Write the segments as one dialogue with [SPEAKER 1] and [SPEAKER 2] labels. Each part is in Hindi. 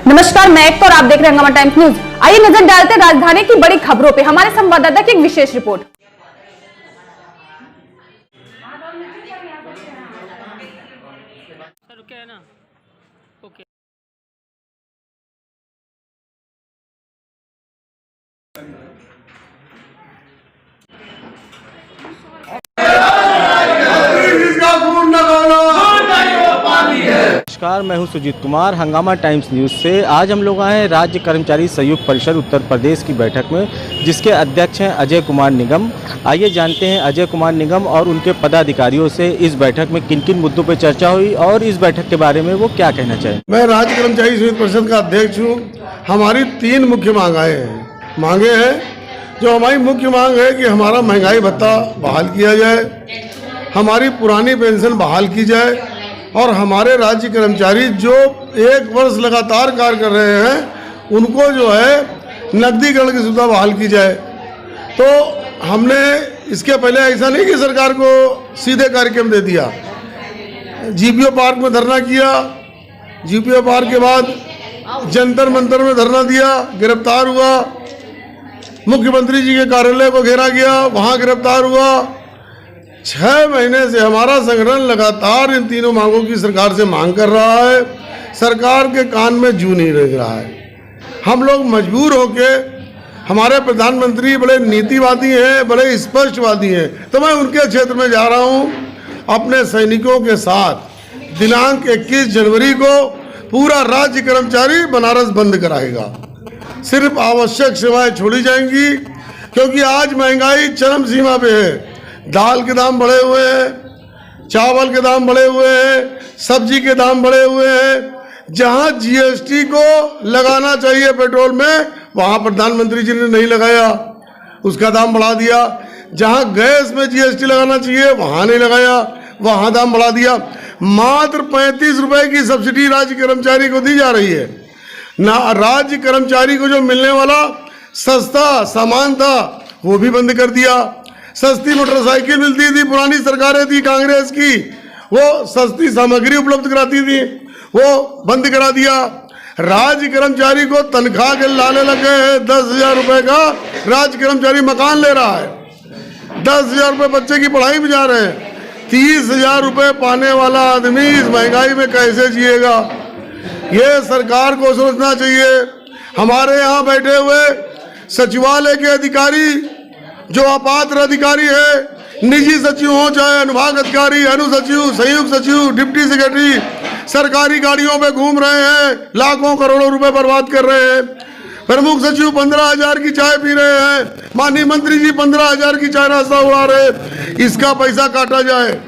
[SPEAKER 1] नमस्कार, मैं एक और आप देख रहे हैं हंगामा टाइम्स न्यूज। आइए नजर डालते हैं राजधानी की बड़ी खबरों पे। हमारे संवाददाता की एक विशेष रिपोर्ट।
[SPEAKER 2] नमस्कार, मैं हूं सुजीत कुमार, हंगामा टाइम्स न्यूज़ से। आज हम लोग आए हैं राज्य कर्मचारी संयुक्त परिषद उत्तर प्रदेश की बैठक में, जिसके अध्यक्ष हैं अजय कुमार निगम। आइए जानते हैं अजय कुमार निगम और उनके पदाधिकारियों से इस बैठक में किन किन मुद्दों पर चर्चा हुई और इस बैठक के बारे में वो क्या कहना चाहें।
[SPEAKER 3] मैं राज्य कर्मचारी संयुक्त परिषद का अध्यक्ष हूँ। हमारी 3 मुख्य मांगे हैं। जो हमारी मुख्य मांग है कि हमारा महंगाई भत्ता बहाल किया जाए, हमारी पुरानी पेंशन बहाल की जाए और हमारे राज्य कर्मचारी जो 1 वर्ष लगातार कार्य कर रहे हैं उनको जो है नकदीकरण की सुविधा बहाल की जाए। तो हमने इसके पहले ऐसा नहीं कि सरकार को सीधे कार्यक्रम दे दिया। जीपीओ पार्क में धरना किया, जीपीओ पार्क के बाद जंतर मंतर में धरना दिया, गिरफ्तार हुआ। मुख्यमंत्री जी के कार्यालय को घेरा गया, वहाँ गिरफ्तार हुआ। 6 महीने से हमारा संगठन लगातार इन तीनों मांगों की सरकार से मांग कर रहा है। सरकार के कान में जू नहीं लग रहा है। हम लोग मजबूर होके, हमारे प्रधानमंत्री बड़े नीतिवादी हैं, बड़े स्पष्टवादी हैं, तो मैं उनके क्षेत्र में जा रहा हूं अपने सैनिकों के साथ। दिनांक 21 जनवरी को पूरा राज्य कर्मचारी बनारस बंद कराएगा। सिर्फ आवश्यक सेवाएं छोड़ी जाएंगी, क्योंकि आज महंगाई चरम सीमा पे है। दाल के दाम बढ़े हुए हैं, चावल के दाम बढ़े हुए हैं, सब्जी के दाम बढ़े हुए हैं। जहां जीएसटी को लगाना चाहिए पेट्रोल में, वहां प्रधानमंत्री जी ने नहीं लगाया, उसका दाम बढ़ा दिया। जहां गैस में जीएसटी लगाना चाहिए वहां नहीं लगाया, वहां दाम बढ़ा दिया। मात्र 35 रुपए की सब्सिडी राज्य कर्मचारी को दी जा रही है ना। राज्य कर्मचारी को जो मिलने वाला सस्ता सामान था वो भी बंद कर दिया। सस्ती मोटरसाइकिल मिलती थी, पुरानी सरकारें थी कांग्रेस की, वो सस्ती सामग्री उपलब्ध कराती थी, वो बंद करा दिया। राज्य कर्मचारी को तनख्वाह के लाले लगे हैं। 10,000 रुपए का राज्य कर्मचारी मकान ले रहा है, 10,000 रुपए बच्चे की पढ़ाई में जा रहे हैं। 30,000 रुपए पाने वाला आदमी इस महंगाई में कैसे जिएगा? ये सरकार को सोचना चाहिए। हमारे यहाँ बैठे हुए सचिवालय के अधिकारी, जो अपात्र अधिकारी है, निजी सचिव हो चाहे अनुभाग अधिकारी, अनुसचिव, संयुक्त सचिव, डिप्टी सेक्रेटरी, सरकारी गाड़ियों पे घूम रहे हैं, लाखों करोड़ों रुपए बर्बाद कर रहे हैं। प्रमुख सचिव 15,000 की चाय पी रहे हैं, माननीय मंत्री जी 15,000 की चाय नाश्ता उड़ा रहे हैं। इसका पैसा काटा जाए।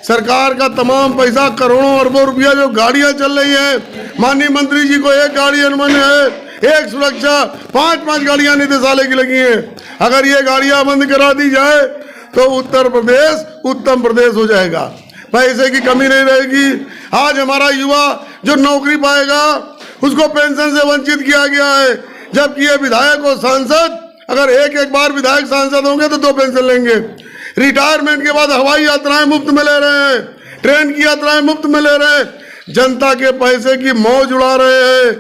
[SPEAKER 3] सरकार का तमाम पैसा, करोड़ों अरबों रुपया जो गाड़ियां चल रही हैं, माननीय मंत्री जी को 1 गाड़ी अनुमन है, 1 सुरक्षा, 5 गाड़ियां निदेशालय की लगी हैं। अगर ये गाड़ियां बंद करा दी जाए तो उत्तर प्रदेश उत्तम प्रदेश हो जाएगा, पैसे की कमी नहीं रहेगी। आज हमारा युवा जो नौकरी पाएगा उसको पेंशन से वंचित किया गया है, जबकि ये विधायक और सांसद अगर एक बार विधायक सांसद होंगे तो 2 पेंशन लेंगे। रिटायरमेंट के बाद हवाई यात्राएं मुफ्त में ले रहे हैं, ट्रेन की यात्राएं मुफ्त में ले रहे हैं, जनता के पैसे की मौज उड़ा रहे हैं।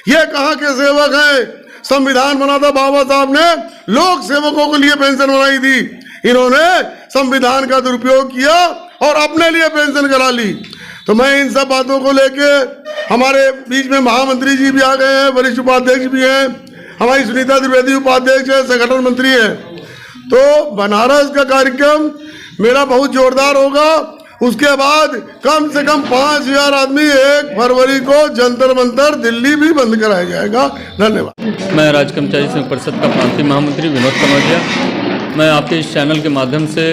[SPEAKER 3] ये कहाँ के सेवक हैं? संविधान बना था बाबा साहब ने, लोक सेवकों के लिए पेंशन बनाई थी। इन्होंने संविधान का दुरुपयोग किया और अपने लिए पेंशन करा ली। तो मैं इन सब बातों को लेके, हमारे बीच में महामंत्री जी भी आ गए हैं, वरिष्ठ उपाध्यक्ष भी हैं, हमारी सुनीता द्विवेदी उपाध्यक्ष है, संगठन मंत्री है। तो बनारस का कार्यक्रम मेरा बहुत जोरदार होगा। उसके बाद कम से कम 5,000 आदमी 1 फरवरी को जंतर मंतर दिल्ली भी बंद कराया जाएगा। धन्यवाद।
[SPEAKER 4] मैं राज्य कर्मचारी संघ परिषद का प्रांतीय महामंत्री विनोद कनौजिया। मैं आपके इस चैनल के माध्यम से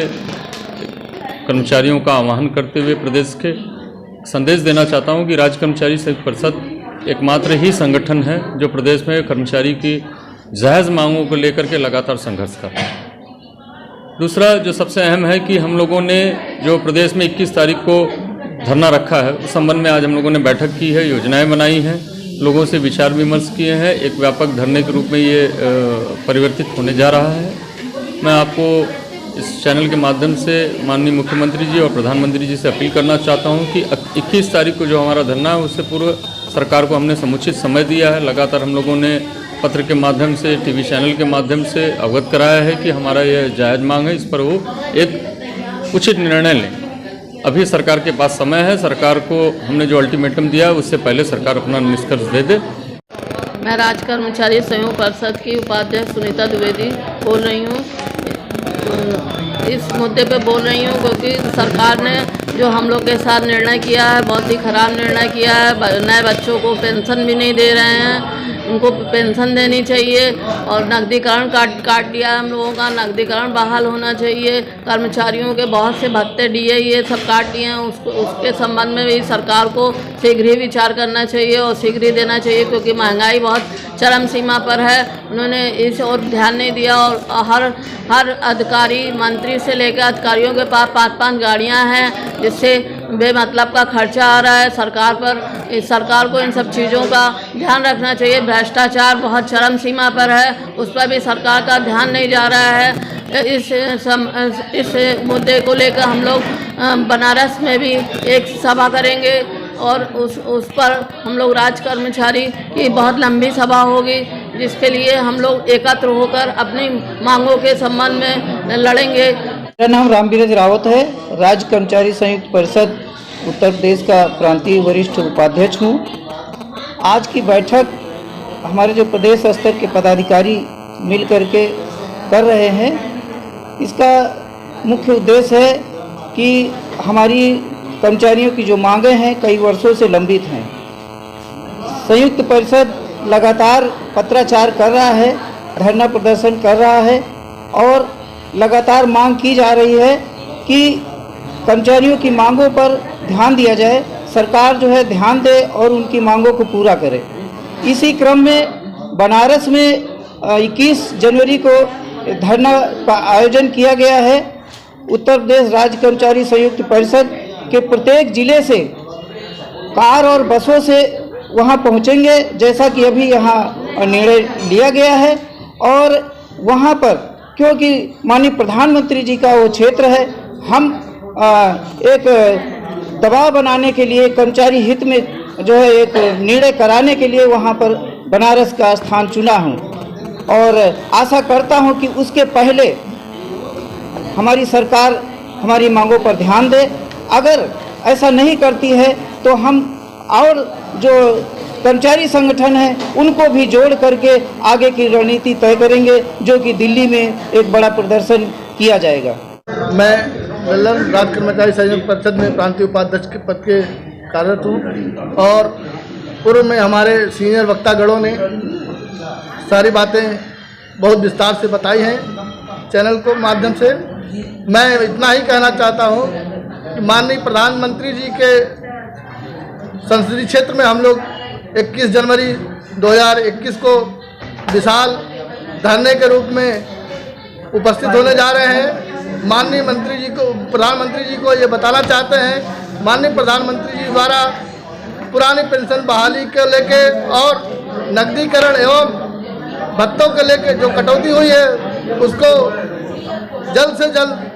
[SPEAKER 4] कर्मचारियों का आह्वान करते हुए प्रदेश के संदेश देना चाहता हूं कि राज्य कर्मचारी संघ परिषद एकमात्र ही संगठन है जो प्रदेश में कर्मचारी की जायज़ मांगों को लेकर के लगातार संघर्ष कर रहा है। दूसरा जो सबसे अहम है कि हम लोगों ने जो प्रदेश में 21 तारीख को धरना रखा है, उस संबंध में आज हम लोगों ने बैठक की है, योजनाएं बनाई हैं, लोगों से विचार विमर्श किए हैं। एक व्यापक धरने के रूप में ये परिवर्तित होने जा रहा है। मैं आपको इस चैनल के माध्यम से माननीय मुख्यमंत्री जी और प्रधानमंत्री जी से अपील करना चाहता हूं कि 21 तारीख को जो हमारा धरना है उससे पूर्व सरकार को हमने समुचित समय दिया है। लगातार हम लोगों ने पत्र के माध्यम से, टीवी चैनल के माध्यम से अवगत कराया है कि हमारा यह जायज़ मांग है, इस पर वो एक उचित निर्णय लें। अभी सरकार के पास समय है। सरकार को हमने जो अल्टीमेटम दिया है उससे पहले सरकार अपना निष्कर्ष दे दे।
[SPEAKER 5] मैं राज्य कर्मचारी संयोग परिषद की उपाध्यक्ष सुनीता द्विवेदी बोल रही हूँ। इस मुद्दे पे बोल रही हूँ क्योंकि सरकार ने जो हम लोग के साथ निर्णय किया है बहुत ही ख़राब निर्णय किया है। नए बच्चों को पेंशन भी नहीं दे रहे हैं, उनको पेंशन देनी चाहिए और नकदीकरण काट दिया हम लोगों का। नकदीकरण बहाल होना चाहिए। कर्मचारियों के बहुत से भत्ते डीए ये सब काट दिए हैं, उसके संबंध में भी सरकार को शीघ्र ही विचार करना चाहिए और शीघ्र ही देना चाहिए क्योंकि महंगाई बहुत चरम सीमा पर है। उन्होंने इस ओर ध्यान नहीं दिया और हर अधिकारी मंत्री से लेकर अधिकारियों के पास 5-5 गाड़ियाँ हैं जिससे बेमतलब का खर्चा आ रहा है सरकार पर। सरकार को इन सब चीज़ों का ध्यान रखना चाहिए। भ्रष्टाचार बहुत चरम सीमा पर है, उस पर भी सरकार का ध्यान नहीं जा रहा है। इस मुद्दे को लेकर हम लोग बनारस में भी एक सभा करेंगे और उस पर हम लोग राज्य कर्मचारी की बहुत लंबी सभा होगी जिसके लिए हम लोग एकत्र होकर अपनी मांगों के संबंध में लड़ेंगे।
[SPEAKER 6] मेरा नाम रामवीर रावत है। राज्य कर्मचारी संयुक्त परिषद उत्तर प्रदेश का प्रांतीय वरिष्ठ उपाध्यक्ष हूँ। आज की बैठक हमारे जो प्रदेश स्तर के पदाधिकारी मिल करके कर रहे हैं, इसका मुख्य उद्देश्य है कि हमारी कर्मचारियों की जो मांगें हैं कई वर्षों से लंबित हैं। संयुक्त परिषद लगातार पत्राचार कर रहा है, धरना प्रदर्शन कर रहा है और लगातार मांग की जा रही है कि कर्मचारियों की मांगों पर ध्यान दिया जाए, सरकार जो है ध्यान दे और उनकी मांगों को पूरा करे। इसी क्रम में बनारस में 21 जनवरी को धरना का आयोजन किया गया है। उत्तर प्रदेश राज्य कर्मचारी संयुक्त परिषद के प्रत्येक जिले से कार और बसों से वहां पहुंचेंगे जैसा कि अभी यहाँ निर्णय लिया गया है। और वहां पर क्योंकि माननीय प्रधानमंत्री जी का वो क्षेत्र है, हम एक दबाव बनाने के लिए कर्मचारी हित में जो है एक निर्णय कराने के लिए वहां पर बनारस का स्थान चुना हूं और आशा करता हूं कि उसके पहले हमारी सरकार हमारी मांगों पर ध्यान दे। अगर ऐसा नहीं करती है तो हम और जो कर्मचारी संगठन हैं उनको भी जोड़ करके आगे की रणनीति तय करेंगे जो कि दिल्ली में एक बड़ा प्रदर्शन किया जाएगा।
[SPEAKER 7] मैं लल्लन राज्य कर्मचारी संयुक्त परिषद में प्रांतीय उपाध्यक्ष के पद के कार्यरत हूँ और पूर्व में हमारे सीनियर वक्तागणों ने सारी बातें बहुत विस्तार से बताई हैं चैनल को माध्यम से। मैं इतना ही कहना चाहता हूँ कि माननीय प्रधानमंत्री जी के संसदीय क्षेत्र में हम लोग 21 जनवरी 2021 को विशाल धरने के रूप में उपस्थित होने जा रहे हैं। माननीय प्रधानमंत्री जी को ये बताना चाहते हैं, माननीय प्रधानमंत्री जी द्वारा पुरानी पेंशन बहाली के लेके और नकदीकरण एवं भत्तों के लेके जो कटौती हुई है उसको जल्द से जल्द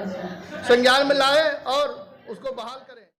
[SPEAKER 7] संज्ञान में लाएं और उसको बहाल करें।